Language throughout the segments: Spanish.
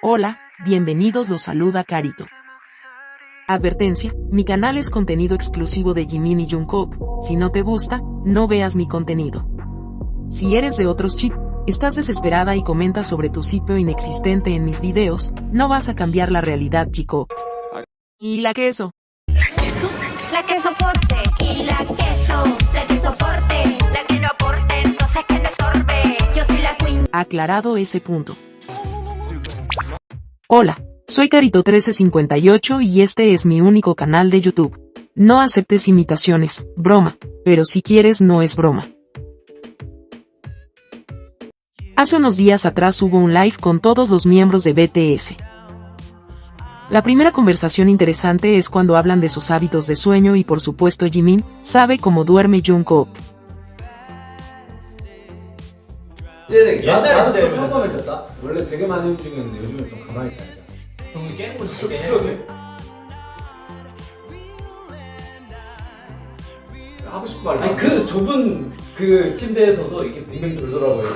Hola, bienvenidos, los saluda Carito. Advertencia, mi canal es contenido exclusivo de Jimin y Jungkook, si no te gusta, no veas mi contenido. Si eres de otros chip, estás desesperada y comentas sobre tu sitio inexistente en mis videos, no vas a cambiar la realidad, chico. ¿Y la queso? ¿La queso? La que soporte. Y la que soporte. La que no aporte, entonces que no estorbe. Yo soy la queen. Aclarado ese punto. Hola, soy Carito1358 y este es mi único canal de YouTube. No aceptes imitaciones, broma, pero si quieres no es broma. Hace unos días atrás hubo un live con todos los miembros de BTS. La primera conversación interesante es cuando hablan de sus hábitos de sueño y por supuesto Jimin sabe cómo duerme Jungkook. 옛날에 진짜 평범해졌다? 원래 되게 많이 움직였는데 요즘은 좀 가만히 있다. 동물 깨는 거 진짜 깨는 하고 싶은 말. 아니 그 좁은 그 침대에서도 이렇게 빙빙 돌더라고요.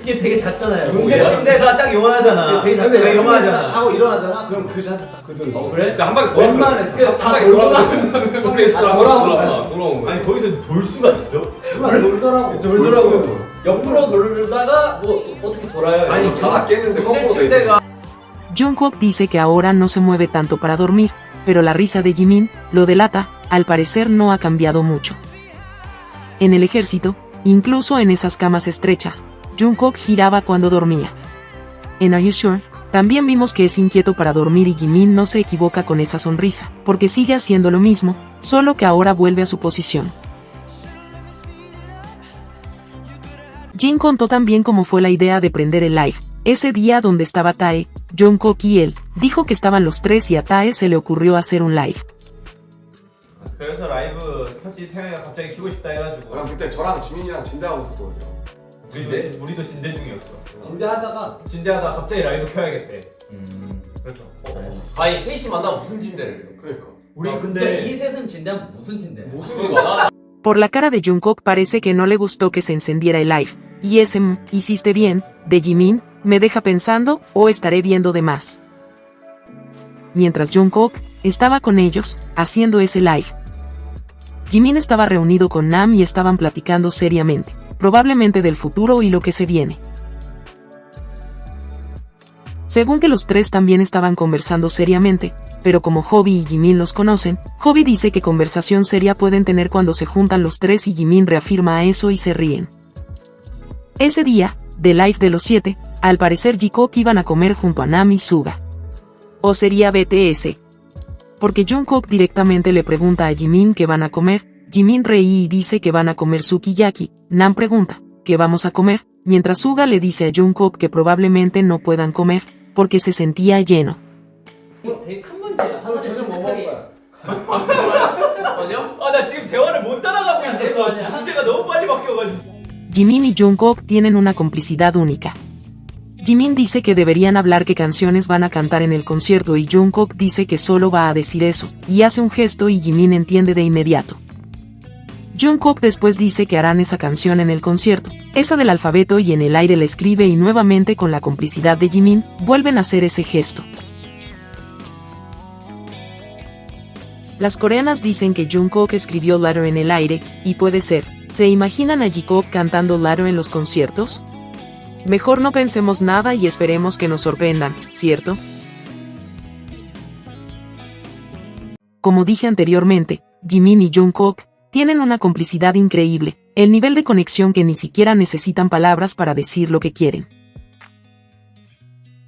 이게 되게 작잖아요. 근데 침대가 딱 요만하잖아. 되게 작잖아. 요만하잖아. 자고 일어나잖아? 그럼 그 자세 딱 그대로. 그래? 한 방에 웬만해. 다 돌아온 거야. 아니 거기서 돌 수가 있어? 돌더라고. 돌더라고요. 옆으로 돌다가 뭐 어떻게 돌아요? 아니 자다 깼는데 근데 거꾸로 돼 침대가 Jungkook dice que ahora no se mueve tanto para dormir, pero la risa de Jimin lo delata, al parecer no ha cambiado mucho. En el ejército, incluso en esas camas estrechas, Jungkook giraba cuando dormía. En Are You Sure? También vimos que es inquieto para dormir y Jimin no se equivoca con esa sonrisa, porque sigue haciendo lo mismo, solo que ahora vuelve a su posición. Jin contó también cómo fue la idea de prender el live. Ese día donde estaba Tae, Jungkook y él, dijo que estaban los tres y a Tae se le ocurrió hacer un live. 그래서 라이브 켜지 태양이가 갑자기 키고 싶다 해가지고 그때 저랑 지민이랑 진대하고 있었거든요. 우리도 진대 중이었어. 진대하다가 갑자기 라이브 켜야겠대. 그래서 아니 셋이 만나면 무슨 진대를 해요? 그러니까. 우리 근데 이 셋은 진대하면 무슨 진대? 무슨 일이야? Por la cara de Jungkook parece que no le gustó que se encendiera el live, y ese hiciste bien, de Jimin, me deja pensando, o estaré viendo de más. Mientras Jungkook estaba con ellos, haciendo ese live. Jimin estaba reunido con Nam y estaban platicando seriamente, probablemente del futuro y lo que se viene. Según que los tres también estaban conversando seriamente, pero como Hobi y Jimin los conocen, Hobi dice que conversación seria pueden tener cuando se juntan los tres y Jimin reafirma eso y se ríen. Ese día, de live de los 7, al parecer Jungkook iban a comer junto a Nam y Suga. ¿O sería BTS? Porque Jungkook directamente le pregunta a Jimin qué van a comer, Jimin reí y dice que van a comer sukiyaki, Nam pregunta, ¿qué vamos a comer? Mientras Suga le dice a Jungkook que probablemente no puedan comer, porque se sentía lleno. 이거 되게 큰 문제야. 하나 저녁 뭐 먹을 거야? 전혀? 나 지금 대화를 못 따라가고 있었어. 문제가 너무 빨리 바뀌어가지고. Jimin y Jungkook tienen una complicidad única. Jimin dice que deberían hablar qué canciones van a cantar en el concierto y Jungkook dice que solo va a decir eso, y hace un gesto y Jimin entiende de inmediato. Jungkook después dice que harán esa canción en el concierto, esa del alfabeto y en el aire la escribe y nuevamente con la complicidad de Jimin, vuelven a hacer ese gesto. Las coreanas dicen que Jungkook escribió Ladder en el aire, y puede ser, ¿se imaginan a Jungkook cantando Ladder en los conciertos? Mejor no pensemos nada y esperemos que nos sorprendan, ¿cierto? Como dije anteriormente, Jimin y Jungkook tienen una complicidad increíble, el nivel de conexión que ni siquiera necesitan palabras para decir lo que quieren.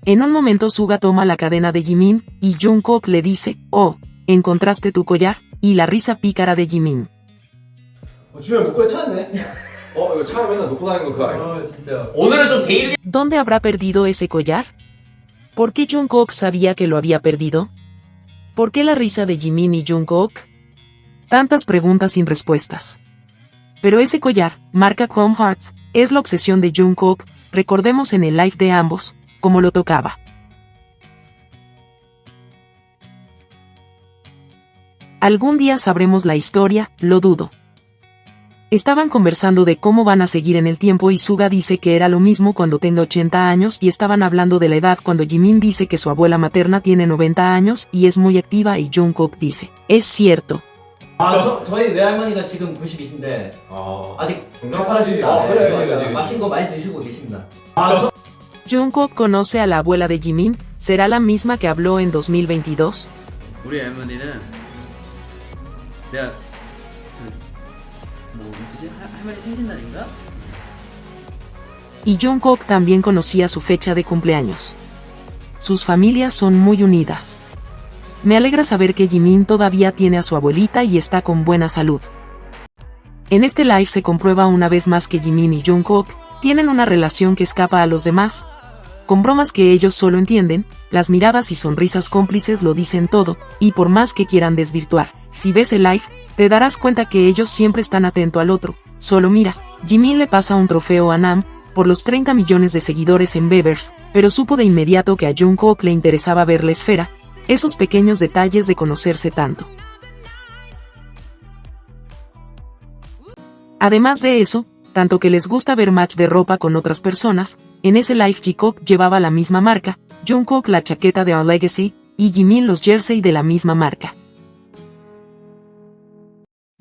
En un momento Suga toma la cadena de Jimin, y Jungkook le dice, oh, ¿encontraste tu collar? Y la risa pícara de Jimin. 주변에 목걸이 찾았네. 이거 차에 맨날 놓고 다니는 거 그거 아니야? 진짜. 오늘은 좀 데일리. ¿Dónde habrá perdido ese collar? ¿Por qué Jungkook sabía que lo había perdido? ¿Por qué la risa de Jimin y Jungkook? Tantas preguntas sin respuestas. Pero ese collar, marca Chrome Hearts, es la obsesión de Jungkook, recordemos en el live de ambos, cómo lo tocaba. Algún día sabremos la historia, lo dudo. Estaban conversando de cómo van a seguir en el tiempo y Suga dice que era lo mismo cuando tenga 80 años y estaban hablando de la edad cuando Jimin dice que su abuela materna tiene 90 años y es muy activa y Jungkook dice, es cierto. 저희 외할머니가 지금 90이신데 아직 활발하십니다. 그래. 맛있는 거 많이 드시고 계십니다. Jungkook conoce a la abuela de Jimin, ¿será la misma que habló en 2022? 우리 할머니는 내가 뭐 뭐지? 할머니 생신날인가? Y Jungkook también conocía su fecha de cumpleaños. Sus familias son muy unidas. Me alegra saber que Jimin todavía tiene a su abuelita y está con buena salud. En este live se comprueba una vez más que Jimin y Jungkook tienen una relación que escapa a los demás. Con bromas que ellos solo entienden, las miradas y sonrisas cómplices lo dicen todo, y por más que quieran desvirtuar, si ves el live, te darás cuenta que ellos siempre están atento al otro. Solo mira, Jimin le pasa un trofeo a Nam, por los 30 millones de seguidores en Bevers, pero supo de inmediato que a Jungkook le interesaba ver la esfera, esos pequeños detalles de conocerse tanto. Además de eso, tanto que les gusta ver match de ropa con otras personas, en ese live Jikook llevaba la misma marca, Jungkook la chaqueta de Our Legacy, y Jimin los jersey de la misma marca.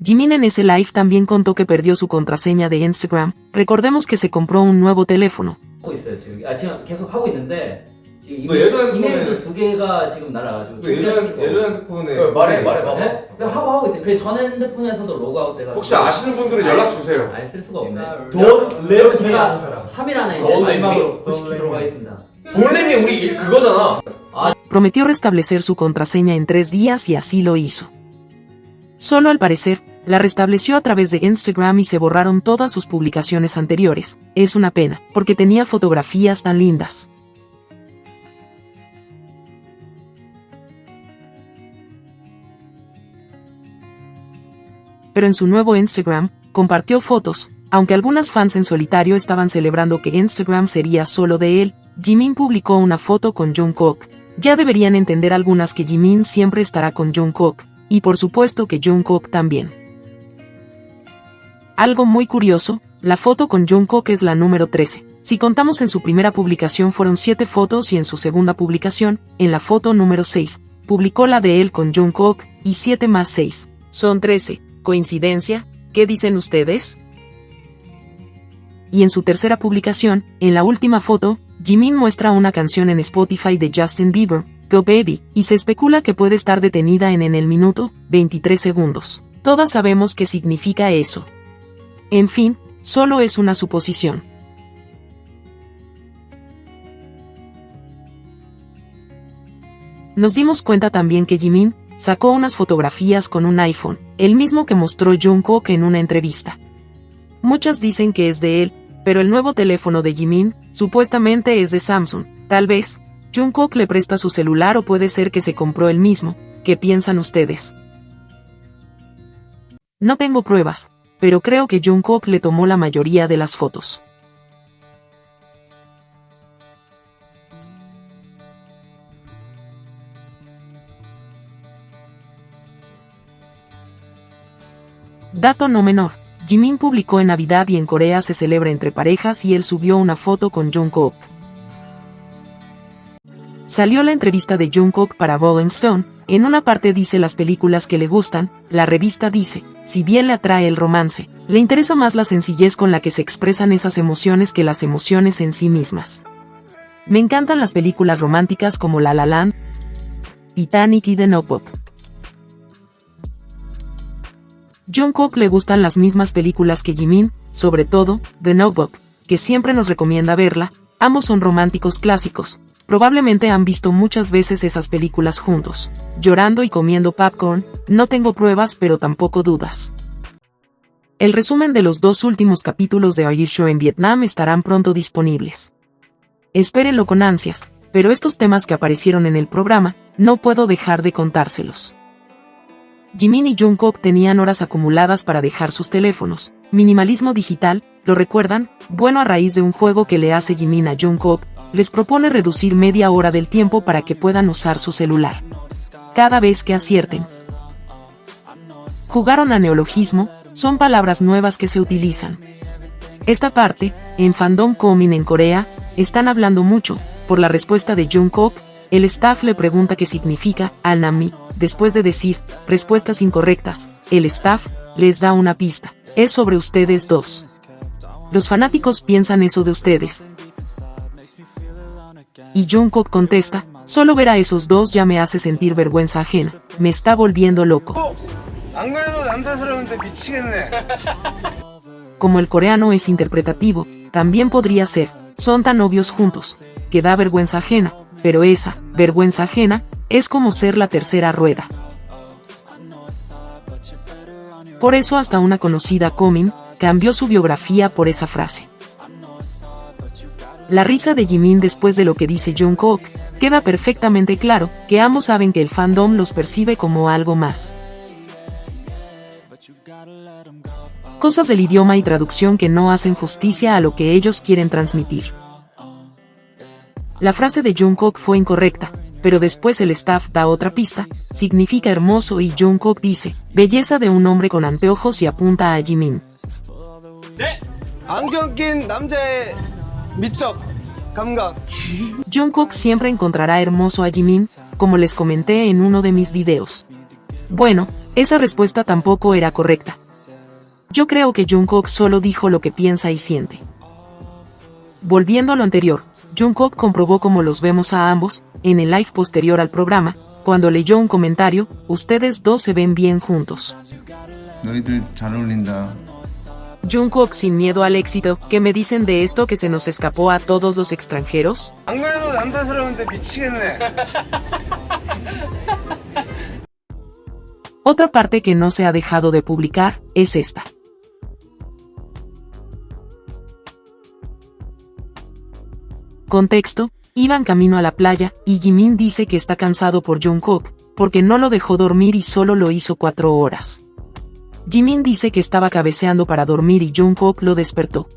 Jimin en ese live también contó que perdió su contraseña de Instagram, recordemos que se compró un nuevo teléfono. 하고 있어요 지금. 지금 계속 하고 있는데 지금 너 예전 이메일도 2개가 지금 날아가지고. 예전 핸드폰에 말해 봐봐. 네? 하고 있어요. 그 전 핸드폰에서도 로그아웃 돼가지고. 혹시 아시는 분들은 연락 주세요. 아예 쓸 수가 없네. 돈 여러분 제가 3일 안에 이제 돈 마지막으로 부시키도록 하겠습니다. 본래미 우리 그거잖아. Prometió restablecer su contraseña en 3 días y así lo hizo. Solo al parecer, la restableció a través de Instagram y se borraron todas sus publicaciones anteriores. Es una pena, porque tenía fotografías tan lindas. Pero en su nuevo Instagram, compartió fotos, aunque algunas fans en solitario estaban celebrando que Instagram sería solo de él. Jimin publicó una foto con Jungkook. Ya deberían entender algunas que Jimin siempre estará con Jungkook, y por supuesto que Jungkook también. Algo muy curioso, la foto con Jungkook es la número 13. Si contamos en su primera publicación fueron 7 fotos y en su segunda publicación, en la foto número 6, publicó la de él con Jungkook, y 7 más 6. Son 13. ¿Coincidencia? ¿Qué dicen ustedes? Y en su tercera publicación, en la última foto, Jimin muestra una canción en Spotify de Justin Bieber, Go Baby, y se especula que puede estar detenida en el minuto 23 segundos. Todas sabemos qué significa eso. En fin, solo es una suposición. Nos dimos cuenta también que Jimin sacó unas fotografías con un iPhone, el mismo que mostró Jungkook en una entrevista. Muchas dicen que es de él, pero el nuevo teléfono de Jimin, supuestamente es de Samsung. Tal vez, Jungkook le presta su celular o puede ser que se compró el mismo. ¿Qué piensan ustedes? No tengo pruebas, pero creo que Jungkook le tomó la mayoría de las fotos. Dato no menor. Jimin publicó en Navidad y en Corea se celebra entre parejas y él subió una foto con Jungkook. Salió la entrevista de Jungkook para Rolling Stone, en una parte dice las películas que le gustan, la revista dice, si bien le atrae el romance, le interesa más la sencillez con la que se expresan esas emociones que las emociones en sí mismas. Me encantan las películas románticas como La La Land, Titanic y The Notebook. Jungkook le gustan las mismas películas que Jimin, sobre todo, The Notebook, que siempre nos recomienda verla. Ambos son románticos clásicos, probablemente han visto muchas veces esas películas juntos, llorando y comiendo popcorn, no tengo pruebas pero tampoco dudas. El resumen de los 2 últimos capítulos de Are You Sure en Vietnam estarán pronto disponibles. Espérenlo con ansias, pero estos temas que aparecieron en el programa, no puedo dejar de contárselos. Jimin y Jungkook tenían horas acumuladas para dejar sus teléfonos. Minimalismo digital, ¿lo recuerdan? Bueno, a raíz de un juego que le hace Jimin a Jungkook, les propone reducir media hora del tiempo para que puedan usar su celular. Cada vez que acierten. Jugaron a neologismo, son palabras nuevas que se utilizan. Esta parte, en Fandom Komin en Corea, están hablando mucho, por la respuesta de Jungkook. El staff le pregunta qué significa Al-Nami, después de decir respuestas incorrectas, el staff les da una pista, es sobre ustedes dos. Los fanáticos piensan eso de ustedes. Y Jungkook contesta, solo ver a esos dos ya me hace sentir vergüenza ajena, me está volviendo loco. Como el coreano es interpretativo, también podría ser, son tan obvios juntos, que da vergüenza ajena, pero esa, vergüenza ajena, es como ser la tercera rueda. Por eso hasta una conocida Komin, cambió su biografía por esa frase. La risa de Jimin después de lo que dice Jungkook, queda perfectamente claro, que ambos saben que el fandom los percibe como algo más. Cosas del idioma y traducción que no hacen justicia a lo que ellos quieren transmitir. La frase de Jungkook fue incorrecta, pero después el staff da otra pista, significa hermoso y Jungkook dice, belleza de un hombre con anteojos y apunta a Jimin. Jungkook siempre encontrará hermoso a Jimin, como les comenté en uno de mis videos. Bueno, esa respuesta tampoco era correcta. Yo creo que Jungkook solo dijo lo que piensa y siente. Volviendo a lo anterior, Jungkook comprobó cómo los vemos a ambos, en el live posterior al programa, cuando leyó un comentario, ustedes dos se ven bien juntos. 너희들 잘 어울린다. Jungkook sin miedo al éxito, ¿qué me dicen de esto que se nos escapó a todos los extranjeros? 안 그래도 남사스러운데 미치겠네. Otra parte que no se ha dejado de publicar, es esta. Contexto, iban camino a la playa, y Jimin dice que está cansado por Jungkook, porque no lo dejó dormir y solo lo hizo 4 horas. Jimin dice que estaba cabeceando para dormir y Jungkook lo despertó.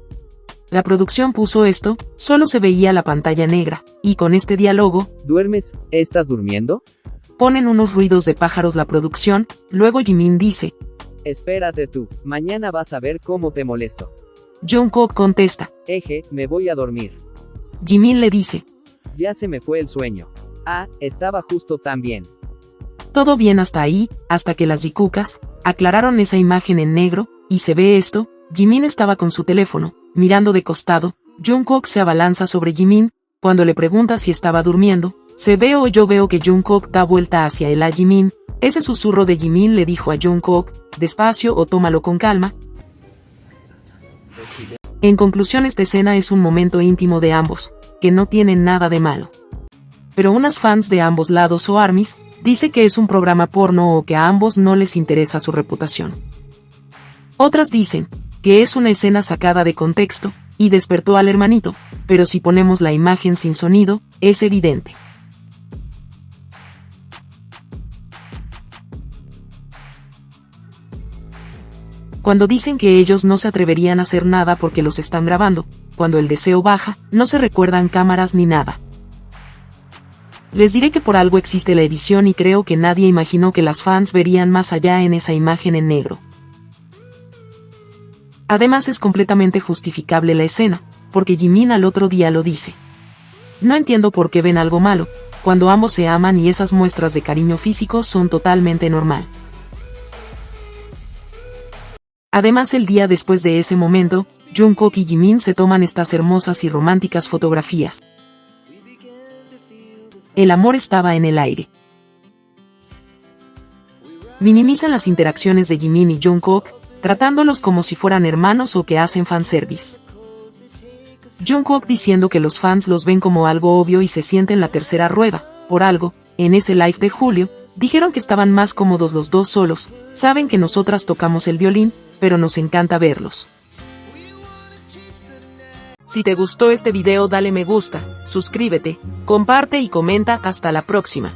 La producción puso esto, solo se veía la pantalla negra, y con este diálogo, ¿duermes? ¿Estás durmiendo? ponen unos ruidos de pájaros la producción, luego Jimin dice, espérate tú, mañana vas a ver cómo te molesto. Jungkook contesta, me voy a dormir. Jimin le dice, ya se me fue el sueño. Ah, estaba justo tan bien. Todo bien hasta ahí, hasta que las Jikukas aclararon esa imagen en negro, y se ve esto, Jimin estaba con su teléfono, mirando de costado, Jungkook se abalanza sobre Jimin, cuando le pregunta si estaba durmiendo, se ve o yo veo que Jungkook da vuelta hacia él a Jimin, ese susurro de Jimin le dijo a Jungkook, despacio o tómalo con calma. En conclusión, esta escena es un momento íntimo de ambos, que no tienen nada de malo. Pero unas fans de ambos lados o ARMYs, dice que es un programa porno o que a ambos no les interesa su reputación. Otras dicen, que es una escena sacada de contexto, y despertó al hermanito, pero si ponemos la imagen sin sonido, es evidente. Cuando dicen que ellos no se atreverían a hacer nada porque los están grabando, cuando el deseo baja, no se recuerdan cámaras ni nada. Les diré que por algo existe la edición y creo que nadie imaginó que las fans verían más allá en esa imagen en negro. Además es completamente justificable la escena, porque Jimin al otro día lo dice. No entiendo por qué ven algo malo, cuando ambos se aman y esas muestras de cariño físico son totalmente normal. Además el día después de ese momento, Jungkook y Jimin se toman estas hermosas y románticas fotografías. El amor estaba en el aire. Minimizan las interacciones de Jimin y Jungkook, tratándolos como si fueran hermanos o que hacen fanservice. Jungkook diciendo que los fans los ven como algo obvio y se sienten la tercera rueda, por algo, en ese live de julio, dijeron que estaban más cómodos los dos solos, saben que nosotras tocamos el violín, pero nos encanta verlos. Si te gustó este video dale me gusta, suscríbete, comparte y comenta. Hasta la próxima.